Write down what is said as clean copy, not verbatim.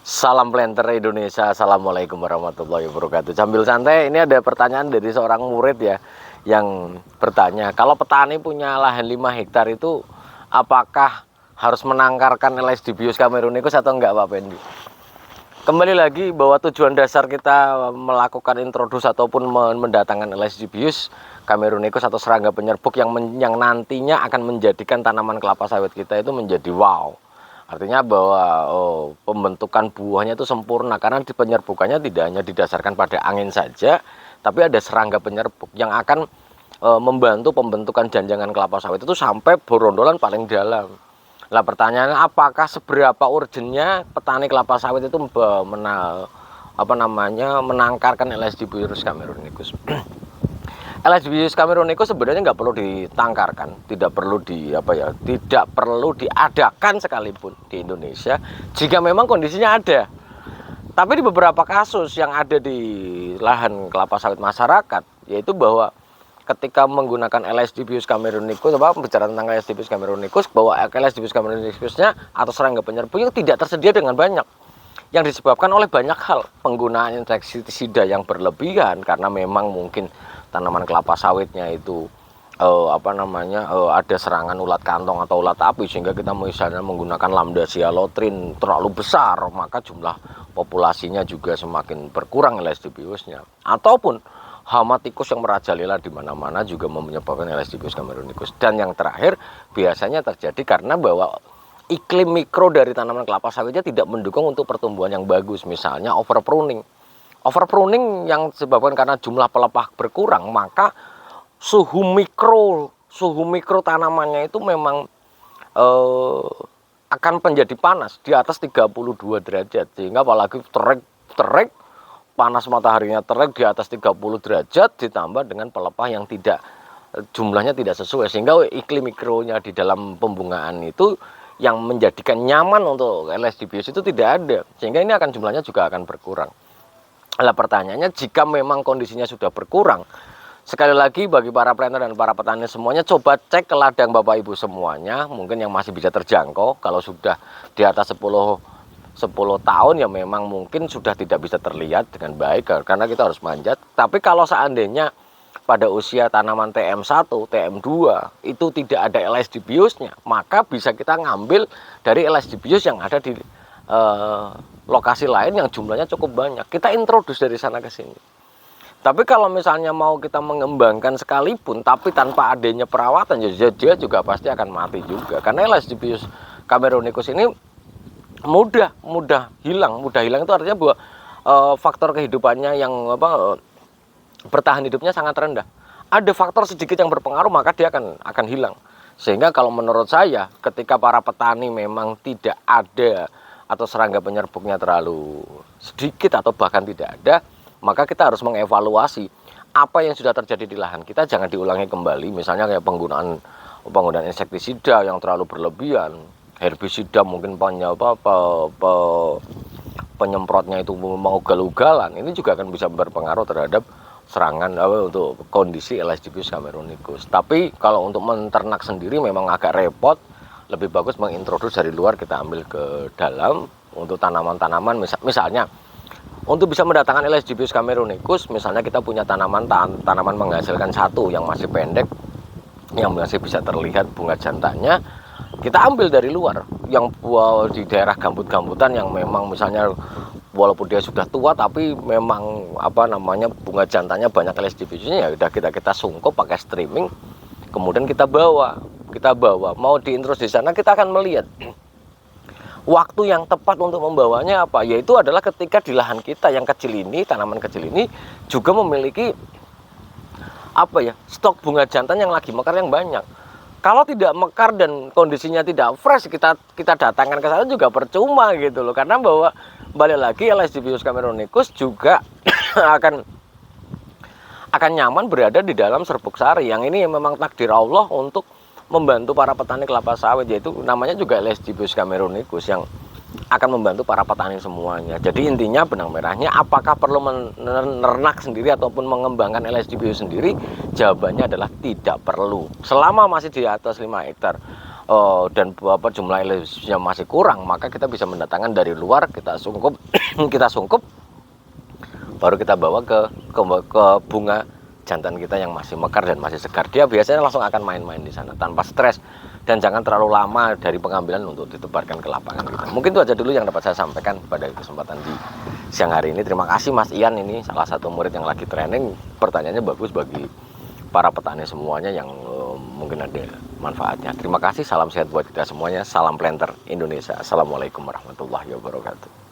Salam planter Indonesia, Assalamualaikum warahmatullahi wabarakatuh. Sambil santai, ini ada pertanyaan dari seorang murid ya, yang bertanya, kalau petani punya lahan 5 hektar itu, apakah harus menangkarkan LSD-Bius camerunicus atau enggak Pak Pendi? Kembali lagi bahwa tujuan dasar kita melakukan introduksi ataupun mendatangkan LSD-Bius camerunicus atau serangga penyerbuk yang nantinya akan menjadikan tanaman kelapa sawit kita itu menjadi wow. Artinya bahwa pembentukan buahnya itu sempurna karena di penyerbukannya tidak hanya didasarkan pada angin saja, tapi ada serangga penyerbuk yang akan membantu pembentukan janjangan kelapa sawit itu sampai borondolan paling dalam. Nah pertanyaannya, apakah seberapa urgennya petani kelapa sawit itu menangkarkan LSD-Bius camerunicus? LSD-Bius camerunicus sebenarnya nggak perlu ditangkarkan, tidak perlu diadakan sekalipun di Indonesia jika memang kondisinya ada. Tapi di beberapa kasus yang ada di lahan kelapa sawit masyarakat, yaitu bahwa ketika menggunakan LSD-Bius camerunicus, bicara tentang LSD-Bius camerunicus, bahwa LSD-Bius camerunicusnya atau serangga penyerbuk itu tidak tersedia dengan banyak, yang disebabkan oleh banyak hal, penggunaan insektisida yang berlebihan karena memang mungkin tanaman kelapa sawitnya itu ada serangan ulat kantong atau ulat api, sehingga kita misalnya menggunakan lambda-cyhalothrin terlalu besar, maka jumlah populasinya juga semakin berkurang LSD-Biusnya. Ataupun hama tikus yang merajalela di mana-mana juga menyebabkan LSD-Bius camerunicus. Dan yang terakhir biasanya terjadi karena bahwa iklim mikro dari tanaman kelapa sawitnya tidak mendukung untuk pertumbuhan yang bagus, misalnya overpruning. Overpruning yang disebabkan karena jumlah pelepah berkurang, maka suhu mikro tanamannya itu memang akan menjadi panas di atas 32 derajat, sehingga apalagi terik panas mataharinya terik di atas 30 derajat ditambah dengan pelepah yang jumlahnya tidak sesuai, sehingga iklim mikronya di dalam pembungaan itu yang menjadikan nyaman untuk LSD-Bius itu tidak ada, sehingga ini akan jumlahnya juga akan berkurang. Nah pertanyaannya, jika memang kondisinya sudah berkurang, sekali lagi bagi para planter dan para petani semuanya, coba cek ke ladang Bapak Ibu semuanya, mungkin yang masih bisa terjangkau. Kalau sudah di atas 10 tahun ya memang mungkin sudah tidak bisa terlihat dengan baik karena kita harus manjat. Tapi kalau seandainya pada usia tanaman TM1, TM2 itu tidak ada LSD-Biusnya, maka bisa kita ngambil dari LSD-Bius yang ada di lokasi lain yang jumlahnya cukup banyak. Kita introduce dari sana ke sini. Tapi kalau misalnya mau kita mengembangkan sekalipun tapi tanpa adanya perawatan, ya dia juga pasti akan mati juga. Karena LSD-Bius camerunicus ini mudah hilang. Mudah hilang itu artinya bahwa faktor kehidupannya yang bertahan hidupnya sangat rendah. Ada faktor sedikit yang berpengaruh, maka dia akan hilang. Sehingga kalau menurut saya, ketika para petani memang tidak ada atau serangga penyerbuknya terlalu sedikit atau bahkan tidak ada, maka kita harus mengevaluasi apa yang sudah terjadi di lahan kita, jangan diulangi kembali. Misalnya kayak penggunaan insektisida yang terlalu berlebihan, herbisida mungkin penyemprotnya itu mau ugal-ugalan, ini juga akan bisa berpengaruh terhadap serangan untuk kondisi LSD-Bius camerunicus. Tapi kalau untuk menternak sendiri memang agak repot, lebih bagus mengintroduksi dari luar, kita ambil ke dalam untuk tanaman-tanaman. Misalnya untuk bisa mendatangkan LSD-Bius camerunicus, misalnya kita punya tanaman menghasilkan satu yang masih pendek, yang masih bisa terlihat bunga jantannya, kita ambil dari luar. Yang di daerah gambut-gambutan yang memang misalnya walaupun dia sudah tua tapi memang bunga jantannya banyak LSD-Biusnya, ya udah kita sungkup pakai streaming, kemudian kita bawa mau diintroduksi di sana. Kita akan melihat waktu yang tepat untuk membawanya apa, yaitu adalah ketika di lahan kita yang kecil ini, tanaman kecil ini juga memiliki stok bunga jantan yang lagi mekar yang banyak. Kalau tidak mekar dan kondisinya tidak fresh, kita datangkan ke sana juga percuma gitu loh, karena bahwa balik lagi LSD-Bius camerunicus juga akan nyaman berada di dalam serbuk sari, yang ini memang takdir Allah untuk membantu para petani kelapa sawit, yaitu namanya juga LSD-Bius camerunicus yang akan membantu para petani semuanya. Jadi intinya benang merahnya, apakah perlu menernak sendiri ataupun mengembangkan LSD-Bius sendiri? Jawabannya adalah tidak perlu. Selama masih di atas 5 hektar, dan jumlah elevasinya masih kurang, maka kita bisa mendatangkan dari luar, kita sungkup kita sungkup, baru kita bawa ke bunga jantan kita yang masih mekar dan masih segar. Dia biasanya langsung akan main-main di sana tanpa stres, dan jangan terlalu lama dari pengambilan untuk ditebarkan ke lapangan kita. Mungkin itu aja dulu yang dapat saya sampaikan pada kesempatan di siang hari ini. Terima kasih Mas Ian, ini salah satu murid yang lagi training. Pertanyaannya bagus bagi para petani semuanya yang mungkin ada manfaatnya. Terima kasih, salam sehat buat kita semuanya. Salam planter Indonesia. Assalamualaikum warahmatullahi wabarakatuh.